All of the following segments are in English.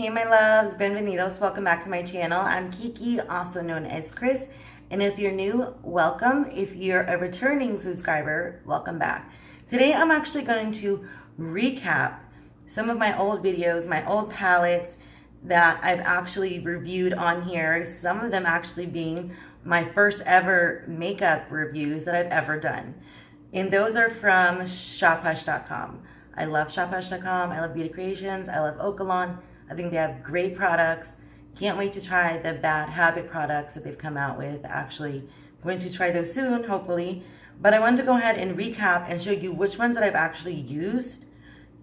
Hey my loves, bienvenidos, welcome back to my channel. I'm Kiki, also known as Kriss, and if you're new, welcome. If you're a returning subscriber, welcome back. Today I'm actually going to recap some of my old videos, my old palettes that I've actually reviewed on here, some of them actually being my first ever makeup reviews that I've ever done. And those are from shophush.com. I love shophush.com, I love Beauty Creations, I love Okalon. I think they have great products. Can't wait to try the Bad Habit products that they've come out with. Actually, going to try those soon, hopefully. But I wanted to go ahead and recap and show you which ones that I've actually used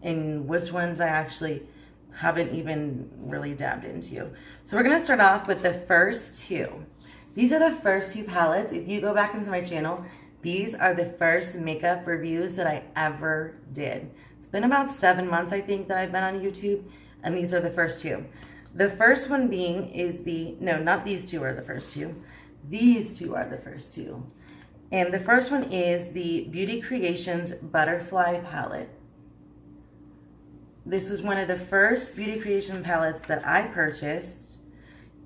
and which ones I actually haven't even really dabbed into. So we're gonna start off with the first two. These are the first two palettes. If you go back into my channel, these are the first makeup reviews that I ever did. It's been about 7 months, I think, that I've been on YouTube. And these are the first two. The first one being is the, no, not these two are the first two. These two are the first two. And the first one is the Beauty Creations Butterfly Palette. This was one of the first Beauty Creation palettes that I purchased.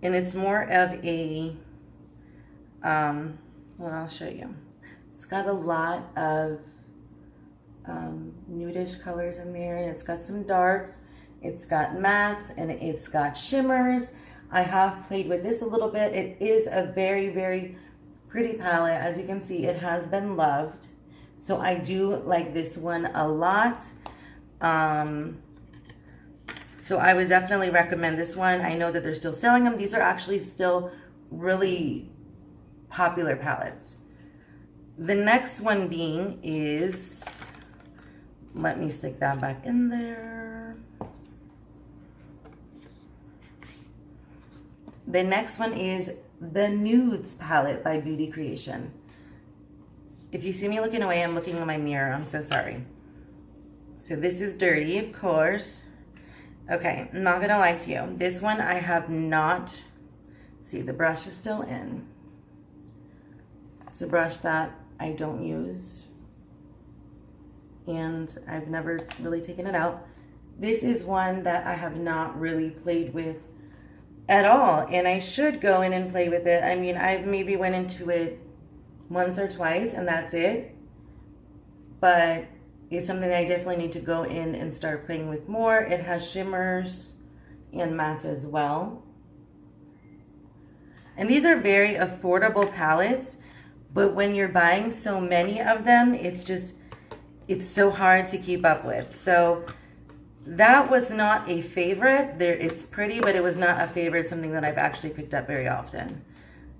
And it's more of a, well, I'll show you. It's got a lot of nudish colors in there. And it's got some darks. It's got mattes and it's got shimmers. I have played with this a little bit. It is a very, very pretty palette. As you can see, it has been loved. So I do like this one a lot. So I would definitely recommend this one. I know that they're still selling them. These are actually still really popular palettes. The next one being is, let me stick that back in there. The next one is the Nudes palette by Beauty Creation. If you see me looking away, I'm looking in my mirror. I'm so sorry. So this is dirty, of course. Okay, I'm not gonna lie to you. This one I have not, see, the brush is still in. It's a brush that I don't use. And I've never really taken it out. This is one that I have not really played with at all, and I should go in and play with it. I mean, I've maybe went into it once or twice and that's it, but it's something that I definitely need to go in and start playing with more. It has shimmers and mattes as well, and these are very affordable palettes, but when you're buying so many of them, it's so hard to keep up with. So that was not a favorite. It's pretty, but it was not a favorite, something that I've actually picked up very often.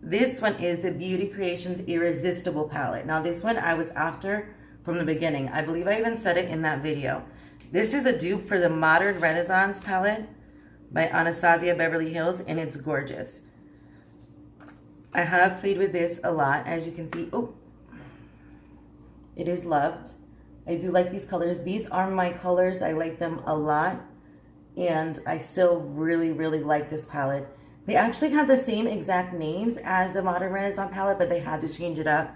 This one is the Beauty Creations Irresistible Palette. Now this one I was after from the beginning. I believe I even said it in that video. This is a dupe for the Modern Renaissance palette by Anastasia Beverly Hills, and it's gorgeous. I have played with this a lot, as you can see. Oh, it is loved. I do like these colors. These are my colors. I like them a lot. And I still really, really like this palette. They actually have the same exact names as the Modern Renaissance palette, but they had to change it up.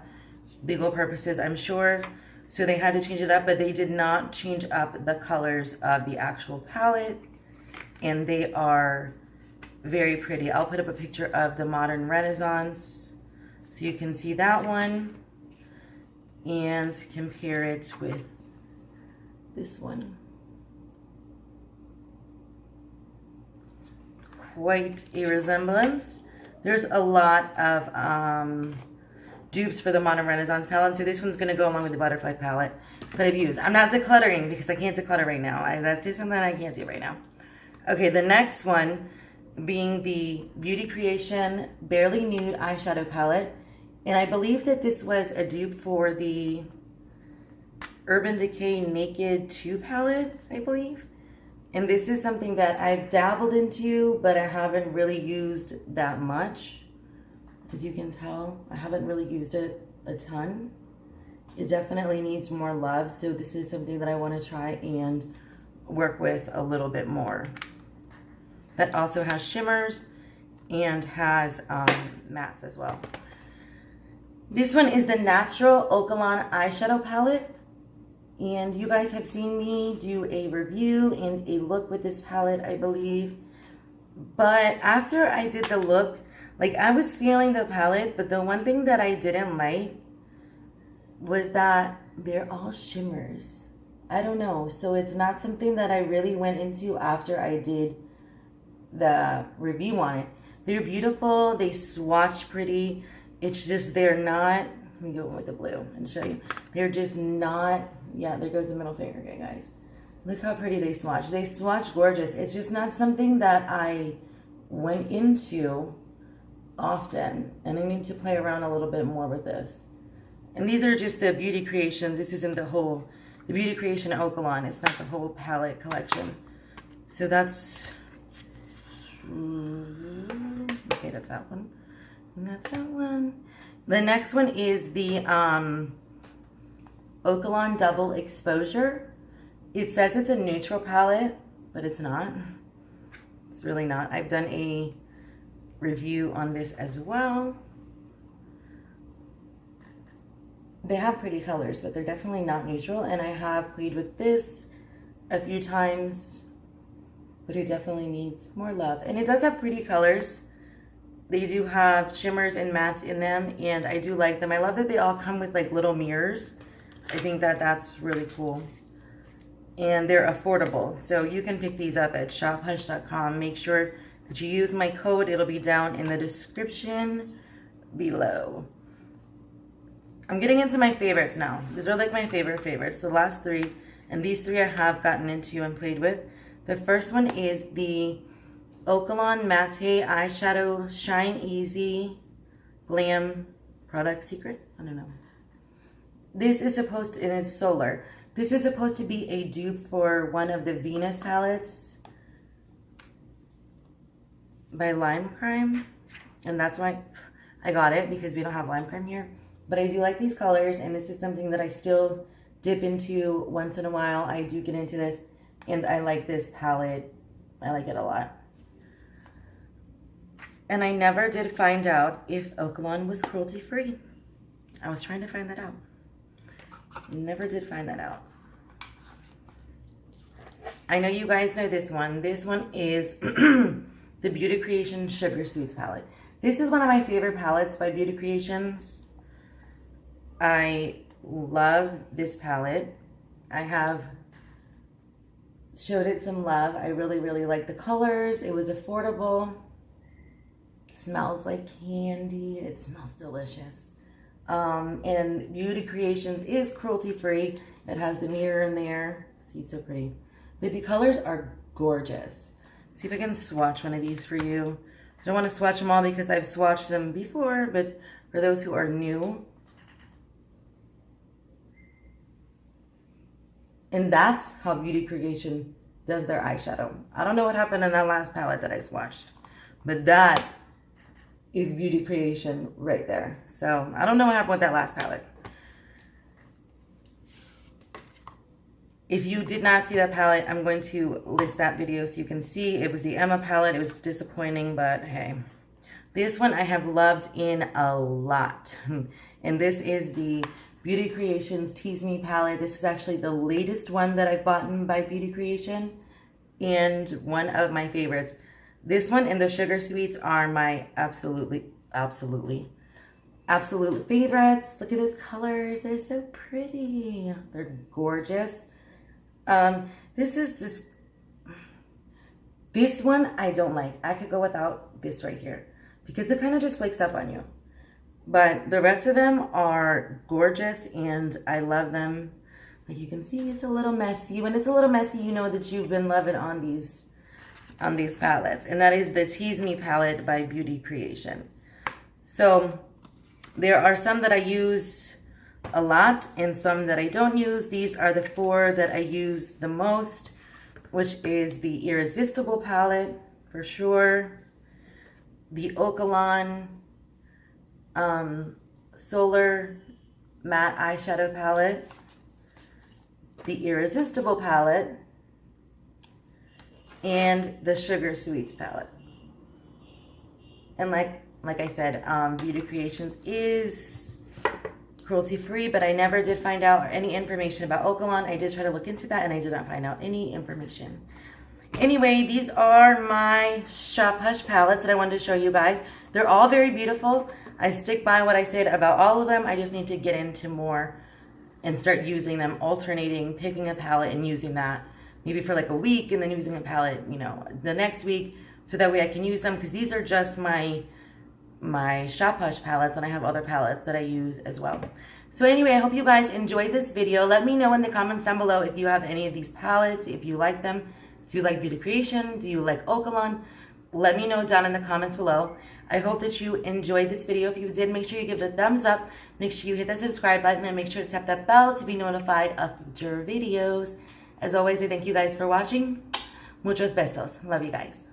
Legal purposes, I'm sure. So they had to change it up, but they did not change up the colors of the actual palette. And they are very pretty. I'll put up a picture of the Modern Renaissance so you can see that one and compare it with this one. Quite a resemblance. There's a lot of dupes for the Modern Renaissance palette, so this one's going to go along with the Butterfly palette that I've used. I'm not decluttering because I can't declutter right now. That's just something I can't do right now. Okay, the next one being the Beauty Creation Barely Nude Eyeshadow Palette. And I believe that this was a dupe for the Urban Decay Naked 2 palette, I believe. And this is something that I've dabbled into, but I haven't really used that much. As you can tell, I haven't really used it a ton. It definitely needs more love, so this is something that I want to try and work with a little bit more. That also has shimmers and has mattes as well. This one is the Natural Okalon Eyeshadow Palette. And you guys have seen me do a review and a look with this palette, I believe. But after I did the look, like I was feeling the palette, but the one thing that I didn't like was that they're all shimmers. I don't know. So it's not something that I really went into after I did the review on it. They're beautiful. They swatch pretty. It's just they're not. Let me go with the blue and show you. They're just not. Yeah, there goes the middle finger again, guys. Look how pretty they swatch. They swatch gorgeous. It's just not something that I went into often. And I need to play around a little bit more with this. And these are just the Beauty Creations. This isn't the whole, the Beauty Creation Okalon. It's not the whole palette collection. So that's, okay, that's that one. And that's that one. The next one is the Okalon Double Exposure. It says it's a neutral palette, but it's not. It's really not. I've done a review on this as well. They have pretty colors, but they're definitely not neutral. And I have played with this a few times, but it definitely needs more love. And it does have pretty colors. They do have shimmers and mattes in them, and I do like them. I love that they all come with like little mirrors. I think that that's really cool. And they're affordable. So you can pick these up at shophush.com. Make sure that you use my code. It'll be down in the description below. I'm getting into my favorites now. These are like my favorites. The last three. And these three I have gotten into and played with. The first one is the Okalon Matte Eyeshadow Shine Easy Glam Product Secret. I don't know. This is supposed to, and it's solar. This is supposed to be a dupe for one of the Venus palettes by Lime Crime. And that's why I got it, because we don't have Lime Crime here. But I do like these colors, and this is something that I still dip into once in a while. I do get into this, and I like this palette. I like it a lot. And I never did find out if Okalon was cruelty-free. I was trying to find that out. Never did find that out. I know you guys know this one. This one is the Beauty Creation Sugar Sweets palette. This is one of my favorite palettes by Beauty Creations. I love this palette. I have showed it some love. I really, really like the colors. It was affordable. It smells like candy. It smells delicious. And Beauty Creations is cruelty-free. It has the mirror in there. See, it's so pretty. But the colors are gorgeous. See if I can swatch one of these for you. I don't want to swatch them all because I've swatched them before, but for those who are new. And that's how Beauty Creation does their eyeshadow. I don't know what happened in that last palette that I swatched, but that is Beauty Creation right there. So I don't know what happened with that last palette. If you did not see that palette, I'm going to list that video so you can see. It was the Emma palette. It was disappointing, but hey. This one I have loved in a lot. And this is the Beauty Creations Tease Me palette. This is actually the latest one that I've bought by Beauty Creation. And one of my favorites. This one and the Sugar Sweets are my absolute favorites. Look at those colors. They're so pretty. They're gorgeous. This is just, this one I don't like. I could go without this right here because it kind of just flakes up on you. But the rest of them are gorgeous and I love them. Like you can see, it's a little messy. When it's a little messy, you know that you've been loving on these palettes. And that is the Tease Me palette by Beauty Creation. So there are some that I use a lot and some that I don't use. These are the four that I use the most, which is the Irresistible palette for sure, the Okalon Solar Matte Eyeshadow palette, the Irresistible palette, and the Sugar Sweets palette. And like I said, Beauty Creations is cruelty-free, but I never did find out any information about Okalon. I did try to look into that and I did not find out any information. Anyway, these are my Shop Hush palettes that I wanted to show you guys. They're all very beautiful. I stick by what I said about all of them. I just need to get into more and start using them, alternating, picking a palette and using that maybe for like a week and then using a palette, you know, the next week, so that way I can use them, because these are just my Shop Hush palettes, and I have other palettes that I use as well. So anyway, I hope you guys enjoyed this video. Let me know in the comments down below if you have any of these palettes, if you like them. Do you like Beauty Creation? Do you like Okalon? Let me know down in the comments below. I hope that you enjoyed this video. If you did, make sure you give it a thumbs up. Make sure you hit that subscribe button and make sure to tap that bell to be notified of future videos. As always, I thank you guys for watching. Muchos besos. Love you guys.